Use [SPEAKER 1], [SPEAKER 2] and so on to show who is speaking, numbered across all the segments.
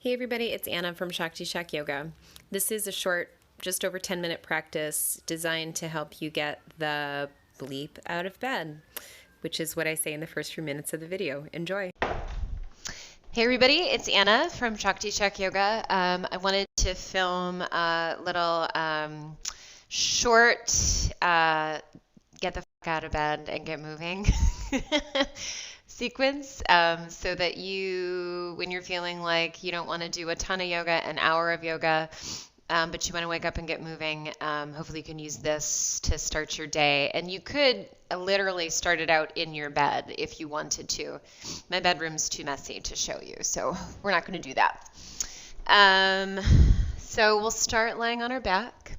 [SPEAKER 1] Hey everybody, it's Anna from Shakti Shak Yoga. This is a short, just over 10-minute practice designed to help you get the bleep out of bed, which is what I say in the first few minutes of the video. Enjoy. Hey everybody, it's Anna from Shakti Shak Yoga. I wanted to film a little short get the fuck out of bed and get moving sequence so that you, when you're feeling like you don't want to do a ton of yoga, an hour of yoga, but you want to wake up and get moving, hopefully you can use this to start your day. And you could literally start it out in your bed if you wanted to. My bedroom's too messy to show you, so we're not going to do that. So we'll start lying on our back.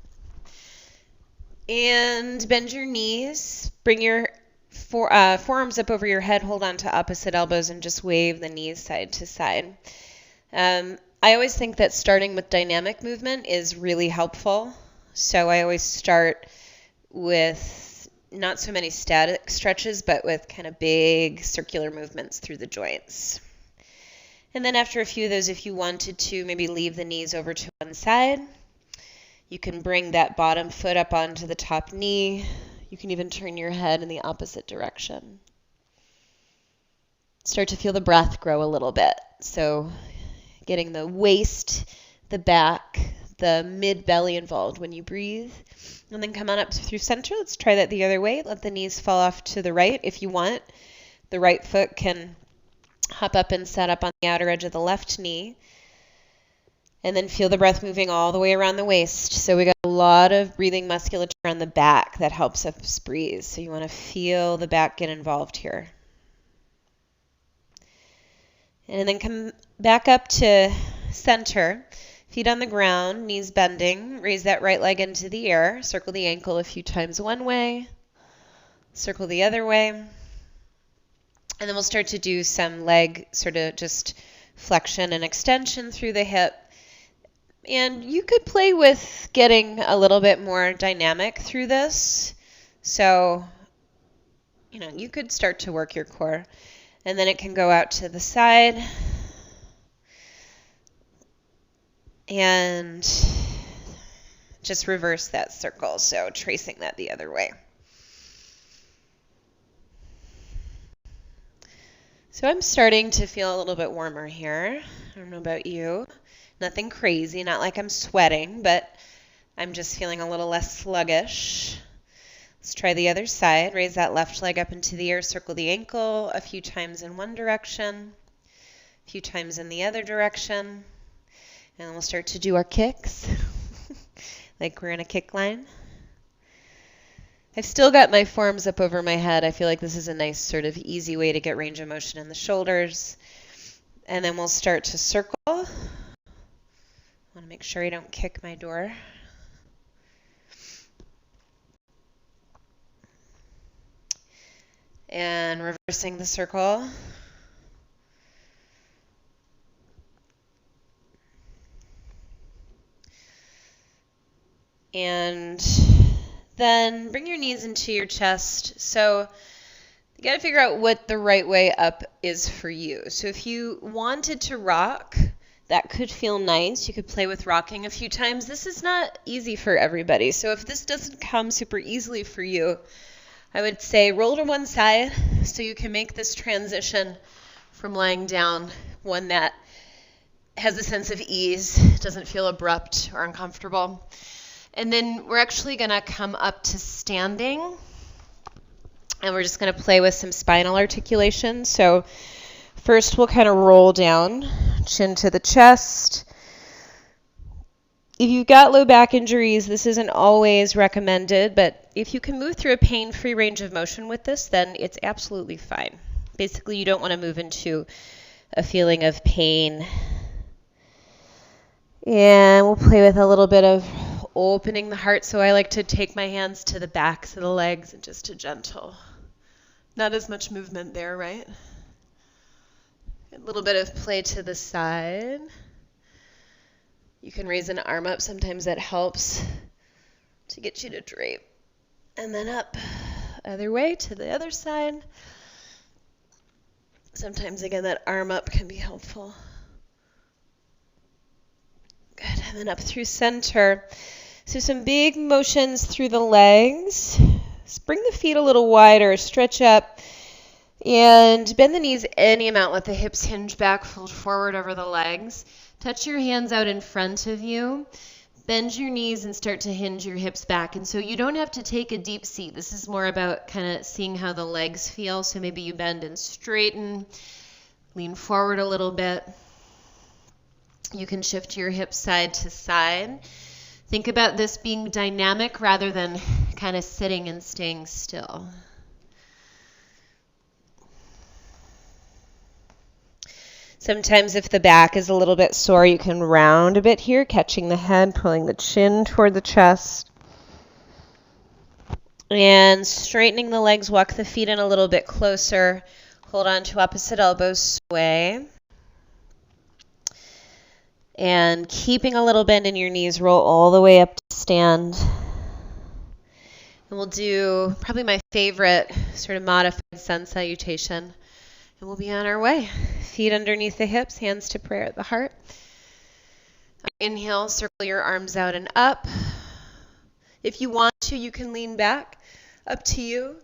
[SPEAKER 1] And bend your knees. Bring your forearms up over your head. Hold on to opposite elbows and just wave the knees side to side. I always think that starting with dynamic movement is really helpful. So I always start with not so many static stretches, but with kind of big circular movements through the joints. And then after a few of those, if you wanted to, maybe leave the knees over to one side. You can bring that bottom foot up onto the top knee. You can even turn your head in the opposite direction. Start to feel the breath grow a little bit. So getting the waist, the back, the mid-belly involved when you breathe. And then come on up through center. Let's try that the other way. Let the knees fall off to the right if you want. The right foot can hop up and set up on the outer edge of the left knee. And then feel the breath moving all the way around the waist. So we got a lot of breathing musculature on the back that helps us breathe. So you want to feel the back get involved here. And then come back up to center. Feet on the ground, knees bending. Raise that right leg into the air. Circle the ankle a few times one way. Circle the other way. And then we'll start to do some leg sort of just flexion and extension through the hip. And you could play with getting a little bit more dynamic through this. So, you could start to work your core. And then it can go out to the side. And just reverse that circle. So tracing that the other way. So I'm starting to feel a little bit warmer here. I don't know about you. Nothing crazy, not like I'm sweating, but I'm just feeling a little less sluggish. Let's try the other side. Raise that left leg up into the air, circle the ankle a few times in one direction, a few times in the other direction. And then we'll start to do our kicks, like we're in a kick line. I've still got my forearms up over my head. I feel like this is a nice sort of easy way to get range of motion in the shoulders. And then we'll start to circle. I want to make sure I don't kick my door. And reversing the circle. And then bring your knees into your chest. So you got to figure out what the right way up is for you. So if you wanted to rock, that could feel nice. You could play with rocking a few times. This is not easy for everybody. So if this doesn't come super easily for you, I would say roll to one side so you can make this transition from lying down one that has a sense of ease, doesn't feel abrupt or uncomfortable. And then we're actually going to come up to standing. And we're just going to play with some spinal articulation. So first we'll kind of roll down, chin to the chest. If you've got low back injuries, this isn't always recommended, but if you can move through a pain-free range of motion with this, then it's absolutely fine. Basically, you don't want to move into a feeling of pain. And we'll play with a little bit of opening the heart. So I like to take my hands to the backs of the legs and just a gentle, not as much movement there, right? A little bit of play to the side. You can raise an arm up. Sometimes that helps to get you to drape. And then up, other way to the other side. Sometimes, again, that arm up can be helpful. and then up through center. So some big motions through the legs. Bring the feet a little wider, stretch up, and bend the knees any amount. Let the hips hinge back, fold forward over the legs. Touch your hands out in front of you. Bend your knees and start to hinge your hips back. And so you don't have to take a deep seat. This is more about kind of seeing how the legs feel. So maybe you bend and straighten, lean forward a little bit. You can shift your hips side to side. Think about this being dynamic rather than kind of sitting and staying still. Sometimes if the back is a little bit sore, you can round a bit here, catching the head, pulling the chin toward the chest. And straightening the legs, walk the feet in a little bit closer. Hold on to opposite elbows, sway. And keeping a little bend in your knees, roll all the way up to stand. And we'll do probably my favorite sort of modified sun salutation. And we'll be on our way. Feet underneath the hips, hands to prayer at the heart. Inhale, circle your arms out and up. If you want to, you can lean back. Up to you.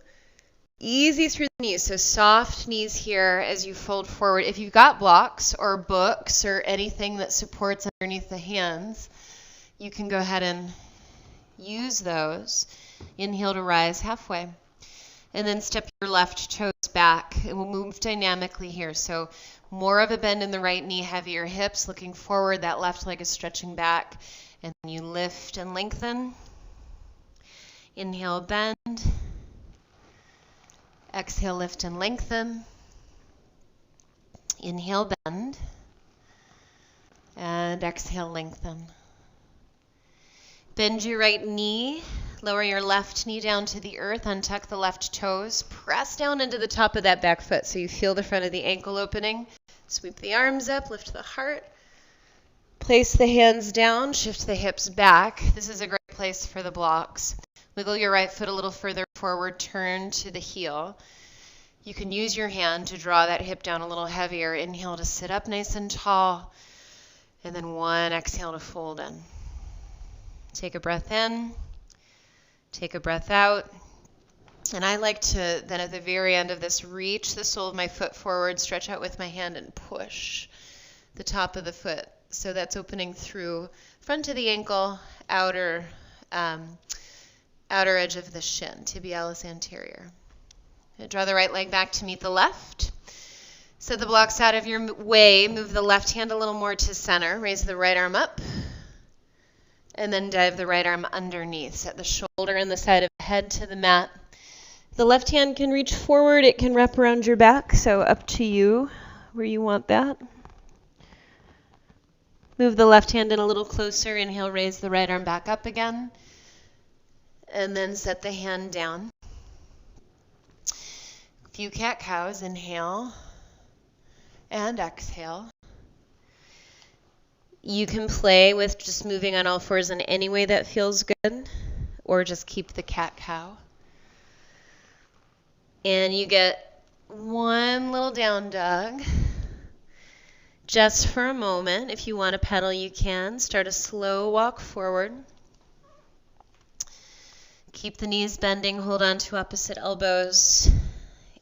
[SPEAKER 1] Easy through the knees, so soft knees here as you fold forward. If you've got blocks or books or anything that supports underneath the hands, you can go ahead and use those. Inhale to rise halfway. And then step your left toes back. And we'll move dynamically here. So more of a bend in the right knee, heavier hips, looking forward. That left leg is stretching back. And then you lift and lengthen. Inhale, bend. Exhale, lift and lengthen. Inhale, bend. And exhale, lengthen. Bend your right knee. Lower your left knee down to the earth. Untuck the left toes. Press down into the top of that back foot so you feel the front of the ankle opening. Sweep the arms up. Lift the heart. Place the hands down. Shift the hips back. This is a great place for the blocks. Wiggle your right foot a little further forward. Turn to the heel. You can use your hand to draw that hip down a little heavier. Inhale to sit up nice and tall. And then one exhale to fold in. Take a breath in. Take a breath out. And I like to then at the very end of this reach the sole of my foot forward, stretch out with my hand and push the top of the foot. So that's opening through front of the ankle, outer edge of the shin, tibialis anterior. Draw the right leg back to meet the left. Set the blocks out of your way. Move the left hand a little more to center. Raise the right arm up. And then dive the right arm underneath. Set the shoulder and the side of the head to the mat. The left hand can reach forward. It can wrap around your back. So up to you where you want that. Move the left hand in a little closer. Inhale, raise the right arm back up again. And then set the hand down. A few cat-cows. Inhale and exhale. You can play with just moving on all fours in any way that feels good, or just keep the cat-cow. And you get one little down dog. Just for a moment. If you want to pedal, you can. Start a slow walk forward. Keep the knees bending. Hold on to opposite elbows.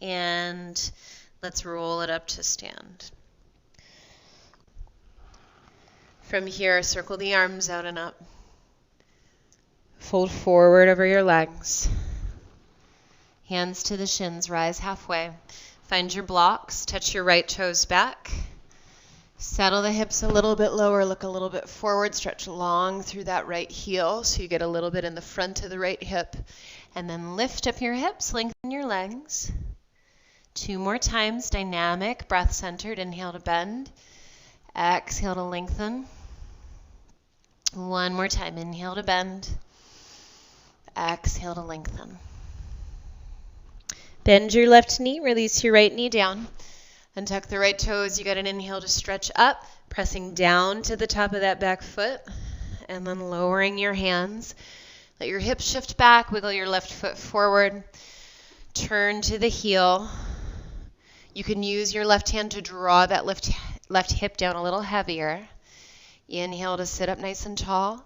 [SPEAKER 1] And let's roll it up to stand. From here, circle the arms out and up. Fold forward over your legs. Hands to the shins, rise halfway. Find your blocks, touch your right toes back. Settle the hips a little bit lower, look a little bit forward, stretch long through that right heel so you get a little bit in the front of the right hip. And then lift up your hips, lengthen your legs. 2 more times, dynamic, breath centered. Inhale to bend. Exhale to lengthen. 1 more time. Inhale to bend. Exhale to lengthen. Bend your left knee. Release your right knee down. Untuck the right toes. You got an inhale to stretch up, pressing down to the top of that back foot, and then lowering your hands. Let your hips shift back. Wiggle your left foot forward. Turn to the heel. You can use your left hand to draw that left hip down a little heavier. Inhale to sit up nice and tall,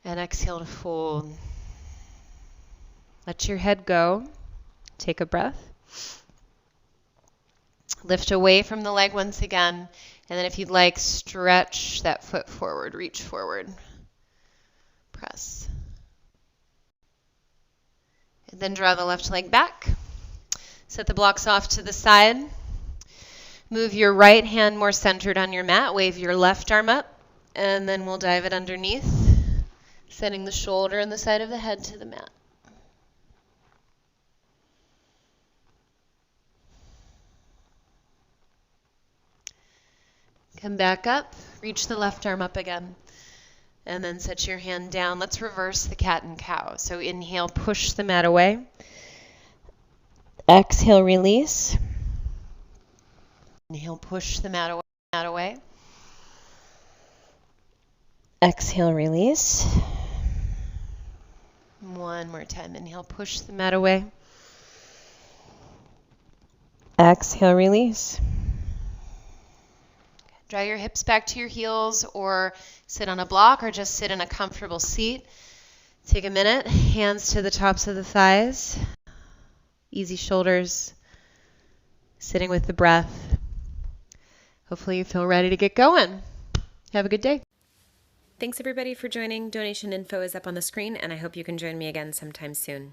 [SPEAKER 1] and exhale to fold. Let your head go. Take a breath. Lift away from the leg once again, and then if you'd like, stretch that foot forward, reach forward. Press. And then draw the left leg back. Set the blocks off to the side. Move your right hand more centered on your mat. Wave your left arm up, and then we'll dive it underneath, setting the shoulder and the side of the head to the mat. Come back up, reach the left arm up again, and then set your hand down. Let's reverse the cat and cow. So inhale, push the mat away. Exhale, release. Inhale, push the mat away. Exhale, release. One more time. Inhale, push the mat away. Exhale, release. Draw your hips back to your heels, or sit on a block, or just sit in a comfortable seat. Take a minute, hands to the tops of the thighs. Easy shoulders, sitting with the breath. Hopefully you feel ready to get going. Have a good day.
[SPEAKER 2] Thanks everybody for joining. Donation info is up on the screen, and I hope you can join me again sometime soon.